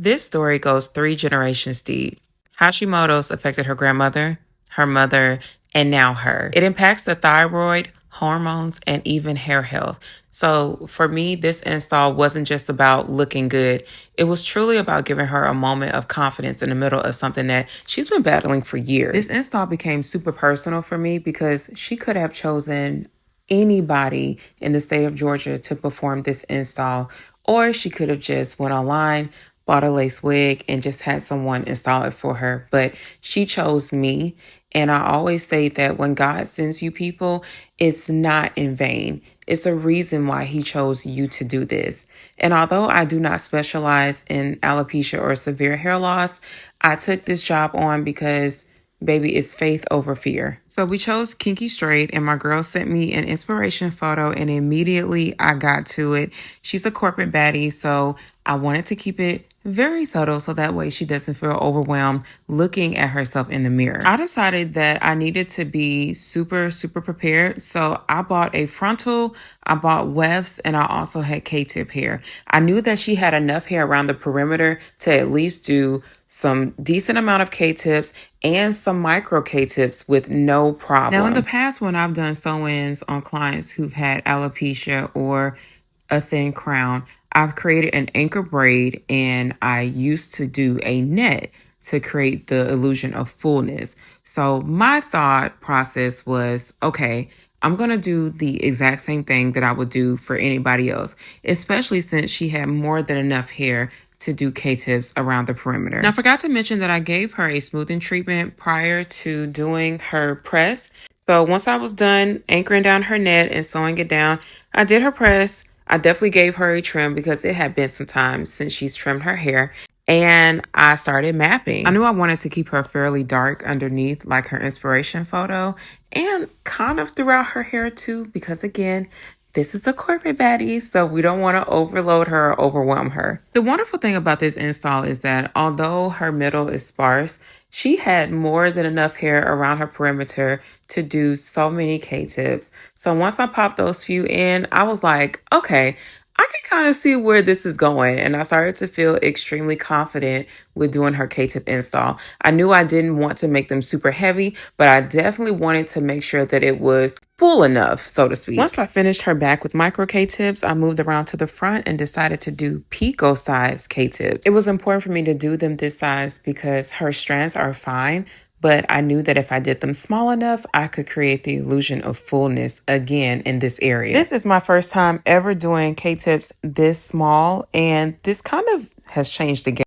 This story goes 3 generations deep. Hashimoto's affected her grandmother, her mother, and now her. It impacts the thyroid, hormones, and even hair health. So for me, this install wasn't just about looking good. It was truly about giving her a moment of confidence in the middle of something that she's been battling for years. This install became super personal for me because she could have chosen anybody in the state of Georgia to perform this install, or she could have just went online, bought a lace wig, and just had someone install it for her. But she chose me. And I always say that when God sends you people, it's not in vain. It's a reason why he chose you to do this. And although I do not specialize in alopecia or severe hair loss, I took this job on because baby, it's faith over fear. So we chose Kinky Straight, and my girl sent me an inspiration photo, and immediately I got to it. She's a corporate baddie, so I wanted to keep it very subtle so that way she doesn't feel overwhelmed looking at herself in the mirror. I decided that I needed to be super prepared. So I bought a frontal, I bought wefts, and I also had K-tip hair. I knew that she had enough hair around the perimeter to at least do some decent amount of K-tips and some micro K-tips with no problem. Now in the past, when I've done sew-ins on clients who've had alopecia or a thin crown, I've created an anchor braid, and I used to do a net to create the illusion of fullness. So my thought process was, okay, I'm going to do the exact same thing that I would do for anybody else, especially since she had more than enough hair to do K-tips around the perimeter. Now, I forgot to mention that I gave her a smoothing treatment prior to doing her press. So once I was done anchoring down her net and sewing it down, I did her press. I definitely gave her a trim because it had been some time since she's trimmed her hair. And I started mapping. I knew I wanted to keep her fairly dark underneath, like her inspiration photo, and kind of throughout her hair too, because again, this is a corporate baddie, so we don't want to overload her or overwhelm her. The wonderful thing about this install is that although her middle is sparse, she had more than enough hair around her perimeter to do so many K-tips. So once I popped those few in, I was like, okay, I can kind of see where this is going. And I started to feel extremely confident with doing her K-tip install. I knew I didn't want to make them super heavy, but I definitely wanted to make sure that it was full enough, so to speak. Once I finished her back with micro K-tips, I moved around to the front and decided to do pico size K-tips. It was important for me to do them this size because her strands are fine, but I knew that if I did them small enough, I could create the illusion of fullness again in this area. This is my first time ever doing K-tips this small, and this kind of has changed the game.